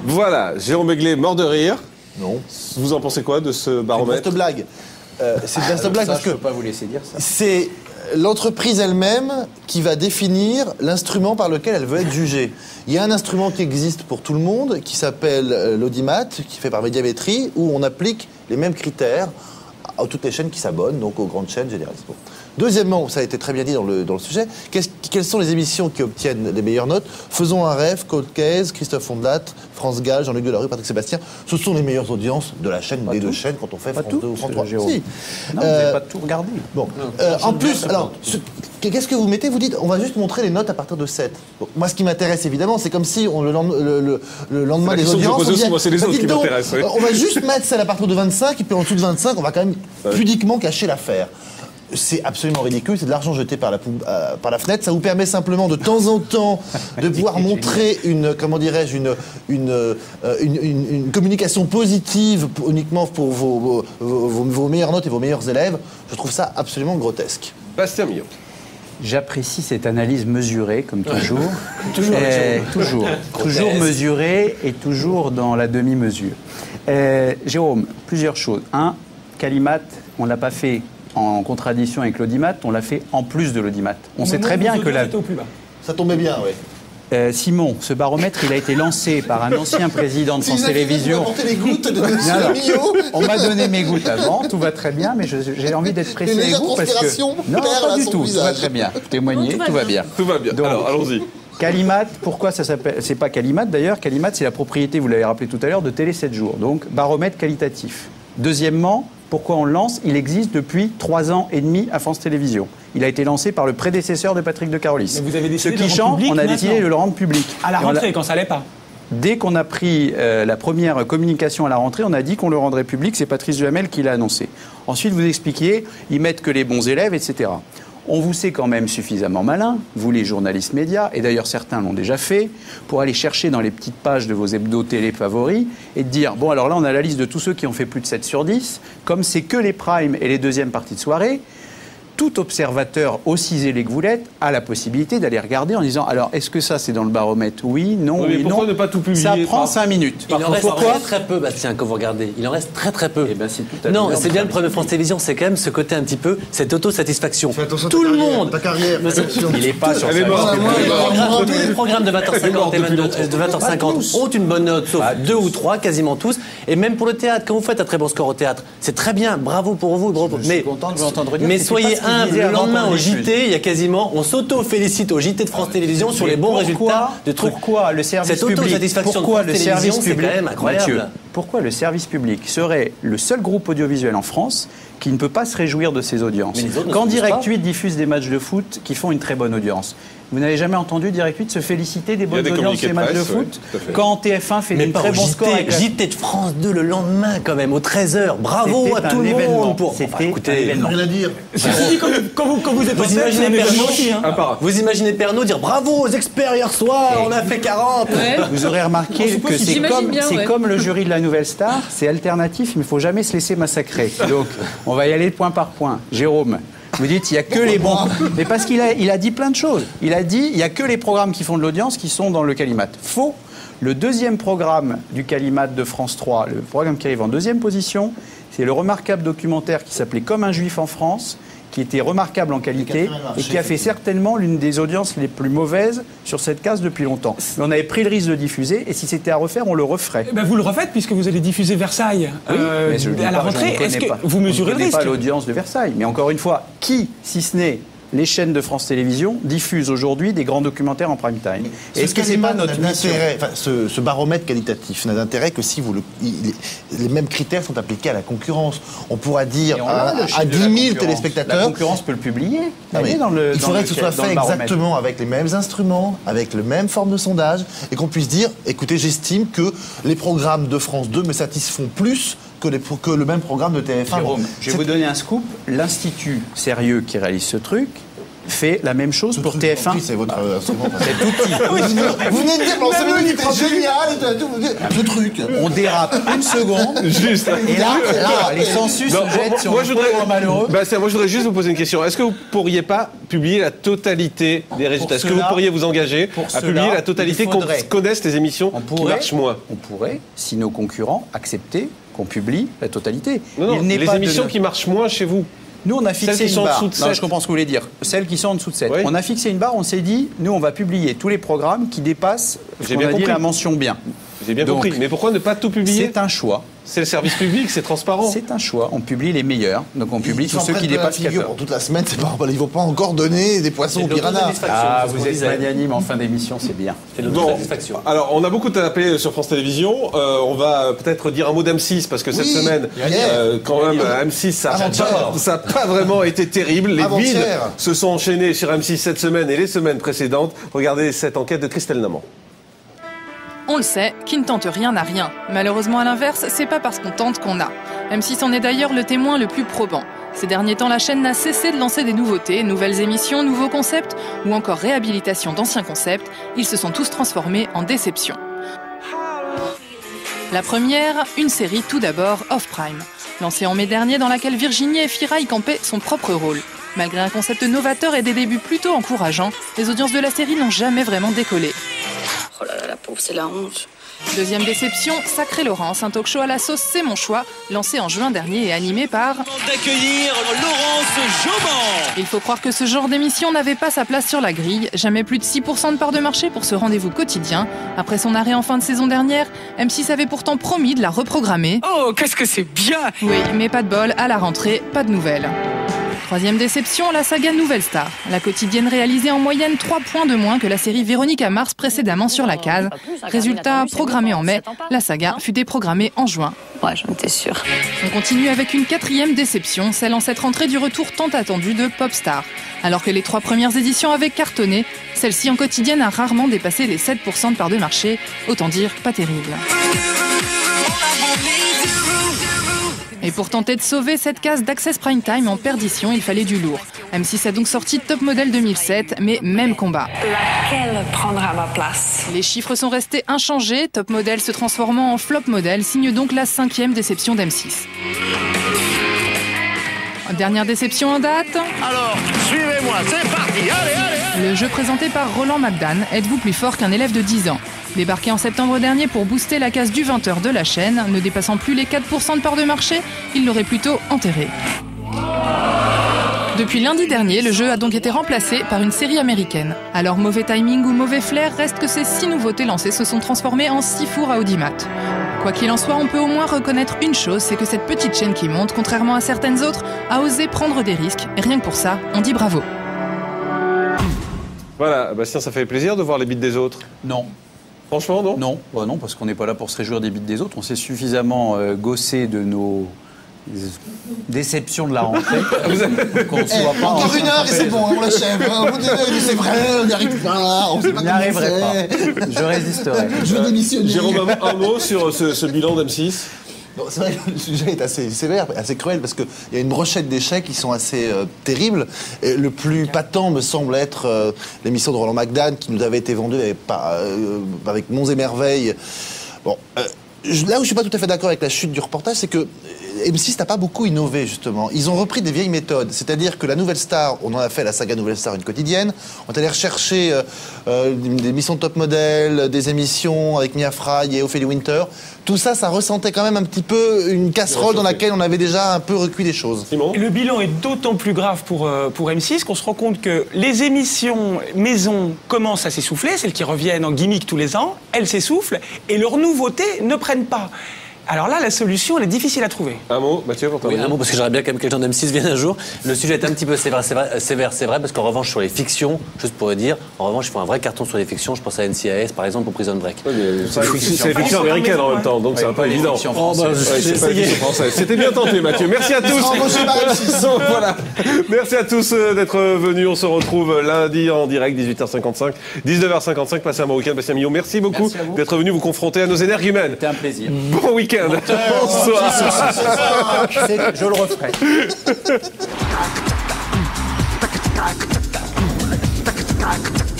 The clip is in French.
Voilà, Jérôme Béglé, mort de rire. Non. Vous en pensez quoi de ce baromètre? C'est une vaste blague. C'est une vaste blague parce que je peux pas vous laisser dire ça. c'est l'entreprise elle-même qui va définir l'instrument par lequel elle veut être jugée. Il y a un instrument qui existe pour tout le monde qui s'appelle l'audimat, qui est fait par Médiamétrie, où on applique les mêmes critères à toutes les chaînes qui s'abonnent, donc aux grandes chaînes généralistes. Bon. Deuxièmement, ça a été très bien dit dans le sujet, quelles sont les émissions qui obtiennent les meilleures notes? Faisons un rêve, Cold Case, Christophe Ondelat, France Gall, Jean-Luc Delarue, Patrick Sébastien. Ce sont les meilleures audiences de la chaîne, des deux chaînes, quand on fait France 2 ou France 3. Si. Non, vous n'avez pas tout regardé. Bon. En plus, alors, qu'est-ce que vous mettez? Vous dites, on va juste montrer les notes à partir de 7. Bon, moi, ce qui m'intéresse, évidemment, c'est comme si le lendemain des audiences... C'est les autres qui m'intéressent. On va juste mettre celle à partir de 25, et puis en dessous de 25, on va quand même pudiquement cacher l'affaire. C'est absolument ridicule, c'est de l'argent jeté par la fenêtre. Ça vous permet simplement de temps en temps de pouvoir montrer une communication positive uniquement pour vos meilleures notes et vos meilleurs élèves. Je trouve ça absolument grotesque. Bastien Millot. J'apprécie cette analyse mesurée, comme toujours. Toujours mesurée et toujours dans la demi-mesure. Jérôme, plusieurs choses. Un, Calimat, on ne l'a pas fait en contradiction avec l'audimat, on l'a fait en plus de l'audimat. On sait très bien que la... Ça tombait bien, oui. Simon, ce baromètre, il a été lancé par un ancien président de France Télévisions. Les gouttes de on m'a donné mes gouttes avant, tout va très bien, mais j'ai envie d'être précis avec vous parce que... Non, pas du tout, tout va très bien. Témoignez, tout va bien. Tout va bien, donc, alors allons-y. Calimat, pourquoi ça s'appelle... C'est pas Calimat d'ailleurs, Calimat c'est la propriété, vous l'avez rappelé tout à l'heure, de Télé 7 jours, donc baromètre qualitatif. Deuxièmement, pourquoi on le lance? Il existe depuis 3 ans et demi à France Télévisions. Il a été lancé par le prédécesseur de Patrick de Carolis. Mais vous avez décidé Ce qui change, on a décidé de le rendre public. À la rentrée, quand ça allait pas. Dès qu'on a pris la première communication à la rentrée, on a dit qu'on le rendrait public. C'est Patrice Duhamel qui l'a annoncé. Ensuite, vous expliquiez, ils mettent que les bons élèves, etc. On vous sait quand même suffisamment malin, vous les journalistes médias, et d'ailleurs certains l'ont déjà fait, pour aller chercher dans les petites pages de vos hebdos télé favoris et de dire, bon alors là on a la liste de tous ceux qui ont fait plus de 7 sur 10, comme c'est que les primes et les deuxièmes parties de soirée, tout observateur, aussi zélé que vous l'êtes, a la possibilité d'aller regarder en disant alors est-ce que ça c'est dans le baromètre? Oui, non, oui, non. Pourquoi ne pas tout publier? Ça prend 5 minutes. Il en reste très peu, Bastien, quand vous regardez. Il en reste très peu. Eh ben, c'est tout à non, c'est bien le problème de France Télévisions, c'est quand même ce côté un petit peu, cette autosatisfaction. Tout le monde. Ta carrière. Il n'est pas sur ça. Tous les programmes de 20h50 et de 20h50 ont une bonne note, sauf 2 ou 3, quasiment tous. Et même pour le théâtre, quand vous faites un très bon score au théâtre, c'est très bien, bravo pour vous. Je suis content de vous entendre dire. Mais soyez le lendemain au JT, il y a quasiment, on s'auto-félicite au JT de France Télévisions sur les bons résultats de trucs. Pourquoi le service public, autosatisfaction de France Télévisions, c'est quand même incroyable. Mathieu, pourquoi le service public serait le seul groupe audiovisuel en France qui ne peut pas se réjouir de ses audiences? Quand Direct 8 diffuse des matchs de foot qui font une très bonne audience, vous n'avez jamais entendu Direct 8 se féliciter des bonnes audiences des matchs de foot? Quand TF1 fait des très bons scores avec JT de France 2 le lendemain quand même, aux 13h. Bravo à tout le monde pour... C'était un événement. Rien à dire. Quand vous êtes Vous imaginez Pernod vous imaginez Pernod dire bravo aux experts hier soir, on a fait 40. Ouais. Vous aurez remarqué que c'est bien, comme le jury de la Nouvelle Star, c'est alternatif, mais il ne faut jamais se laisser massacrer. Donc, on va y aller point par point. Jérôme, vous dites il n'y a que les bons. Mais parce qu'il a dit plein de choses. Il a dit il n'y a que les programmes qui font de l'audience qui sont dans le Calimat. Faux. Le deuxième programme du Calimat de France 3, le programme qui arrive en deuxième position, c'est le remarquable documentaire qui s'appelait Comme un juif en France, qui était remarquable en qualité et qui a fait certainement l'une des audiences les plus mauvaises sur cette case depuis longtemps. Mais on avait pris le risque de diffuser et si c'était à refaire, on le referait. Ben vous le refaites puisque vous allez diffuser Versailles à la rentrée. Est-ce que vous mesurez le risque? Je ne connais pas l'audience de Versailles. Mais encore une fois, qui, si ce n'est les chaînes de France Télévisions, diffusent aujourd'hui des grands documentaires en prime time? Est-ce que c'est pas notre intérêt? Ce baromètre qualitatif n'a d'intérêt que si les mêmes critères sont appliqués à la concurrence. On pourra dire à 10 000 téléspectateurs. La concurrence peut le publier. Il faudrait que ce soit fait exactement avec les mêmes instruments, avec la même forme de sondage, et qu'on puisse dire, écoutez, j'estime que les programmes de France 2 me satisfont plus que le même programme de TF1. Jérôme, je vais vous donner un scoop. L'Institut sérieux qui réalise ce truc fait la même chose pour TF1. Oui, c'est votre instrument. Cet outil. Vous venez de dire, bon, ça veut dire que c'était génial, ce truc. On dérape une seconde. Juste. Et là, les sensus se jettent sur le pauvre malheureux. Moi, je voudrais juste vous poser une question. Est-ce que vous ne pourriez pas publier la totalité des résultats? Est-ce que vous pourriez vous engager à publier la totalité, qu'on connaisse les émissions qui marchent moins? On pourrait, si nos concurrents acceptaient qu'on publie la totalité. Non, les émissions qui marchent moins chez vous. Nous, on a fixé une barre. Non, je comprends ce que vous voulez dire. Celles qui sont en dessous de 7. Oui. On a fixé une barre, on s'est dit, nous, on va publier tous les programmes qui dépassent la mention bien. J'ai bien compris. Mais pourquoi ne pas tout publier? C'est un choix. C'est le service public, c'est transparent. C'est un choix. On publie les meilleurs. Donc on publie tous ceux qui dépassent 4 heures. Pour toute la semaine, c'est pas, ils ne vont pas encore donner des poissons au piranha. Ah, vous êtes magnanime en fin d'émission, c'est bien. C'est l'autosatisfaction. Alors, on a beaucoup tapé sur France Télévisions. On va peut-être dire un mot d'M6 parce que cette semaine, quand même, M6, ça n'a pas vraiment été terrible. Les vides se sont enchaînés sur M6 cette semaine et les semaines précédentes. Regardez cette enquête de Christelle Naman. On le sait, qui ne tente rien n'a rien. Malheureusement, à l'inverse, c'est pas parce qu'on tente qu'on a. M6 en est d'ailleurs le témoin le plus probant. Ces derniers temps, la chaîne n'a cessé de lancer des nouveautés, nouvelles émissions, nouveaux concepts ou encore réhabilitation d'anciens concepts. Ils se sont tous transformés en déception. La première, une série tout d'abord off-prime. Lancée en mai dernier, dans laquelle Virginie Efira y campait son propre rôle. Malgré un concept novateur et des débuts plutôt encourageants, les audiences de la série n'ont jamais vraiment décollé. Oh là là, la pauvre, c'est la honte. Deuxième déception, Sacré Laurence, un talk show à la sauce C'est mon choix, lancé en juin dernier et animé par... D'accueillir Laurence Jauban. Il faut croire que ce genre d'émission n'avait pas sa place sur la grille. Jamais plus de 6% de part de marché pour ce rendez-vous quotidien. Après son arrêt en fin de saison dernière, M6 avait pourtant promis de la reprogrammer. Oh, qu'est-ce que c'est bien! Oui, mais pas de bol, à la rentrée, pas de nouvelles. Troisième déception, la saga Nouvelle Star. La quotidienne réalisait en moyenne 3 points de moins que la série Véronica Mars précédemment sur la case. Résultat, programmée en mai, la saga fut déprogrammée en juin. Ouais, j'en étais sûre. On continue avec une quatrième déception, celle en cette rentrée du retour tant attendu de Popstar. Alors que les 3 premières éditions avaient cartonné, celle-ci en quotidienne a rarement dépassé les 7% de part de marché. Autant dire, pas terrible. Et pour tenter de sauver cette case d'Access Prime Time en perdition, il fallait du lourd. M6 a donc sorti Top Model 2007, mais même combat. Laquelle prendra ma place? Les chiffres sont restés inchangés, Top Model se transformant en Flop Model, signe donc la 5e déception d'M6. Dernière déception en date. Alors, suivez-moi, c'est parti, allez. Le jeu présenté par Roland McDan, Êtes-vous plus fort qu'un élève de 10 ans? Débarqué en septembre dernier pour booster la case du 20h de la chaîne, ne dépassant plus les 4% de part de marché, il l'aurait plutôt enterré. Depuis lundi dernier, le jeu a donc été remplacé par une série américaine. Alors mauvais timing ou mauvais flair, reste que ces 6 nouveautés lancées se sont transformées en 6 fours à audimat. Quoi qu'il en soit, on peut au moins reconnaître une chose, c'est que cette petite chaîne qui monte, contrairement à certaines autres, a osé prendre des risques. Et rien que pour ça, on dit bravo. Voilà, Bastien, ça fait plaisir de voir les bites des autres. Non. Franchement, non? Non, non, parce qu'on n'est pas là pour se réjouir des bites des autres. On s'est suffisamment gossé de nos déceptions de la rentrée. Encore une heure et c'est bon, on l'achève. Au bout d'une heure, c'est vrai, on n'y arrive pas. On n'y arriverai pas. Je résisterai. Je vais démissionner. Jérôme, un mot sur ce bilan d'M6? Bon, c'est vrai que le sujet est assez sévère, assez cruel, parce qu'il y a une brochette d'échecs qui sont assez terribles. Et le plus patent me semble être l'émission de Roland McDan, qui nous avait été vendue avec Monts et Merveilles. Bon, là où je ne suis pas tout à fait d'accord avec la chute du reportage, c'est que M6 n'a pas beaucoup innové, justement. Ils ont repris des vieilles méthodes. C'est-à-dire que la Nouvelle Star, on en a fait la saga Nouvelle Star, une quotidienne. On est allé rechercher des émissions de Top Model, des émissions avec Mia Fry et Ophélie Winter. Tout ça, ça ressentait quand même un petit peu une casserole dans laquelle on avait déjà un peu recuit les choses. Simon ? Le bilan est d'autant plus grave pour M6 qu'on se rend compte que les émissions maison commencent à s'essouffler, celles qui reviennent en gimmick tous les ans, elles s'essoufflent et leurs nouveautés ne prennent pas. Alors là, la solution, elle est difficile à trouver. Un mot, Mathieu, pour Oui, un mot, parce que j'aimerais bien quand même que quelqu'un d'M6 vienne un jour. Le sujet est un petit peu sévère, c'est vrai, parce qu'en revanche, sur les fictions, juste pour le dire, en revanche, il faut un vrai carton sur les fictions. Je pense à NCIS, par exemple, ou Prison Break. Oui, mais c'est les fictions américaines en même temps, donc c'est pas évident. C'était bien tenté, Mathieu. Merci à tous. Voilà. Merci à tous d'être venus. On se retrouve lundi en direct, 18h55, 19h55. Passez un bon week-end, Bastien Millot. Merci beaucoup d'être venu vous confronter à nos énergumènes. C'était un plaisir. Bon week-end. Bonsoir. Je le referai. tac.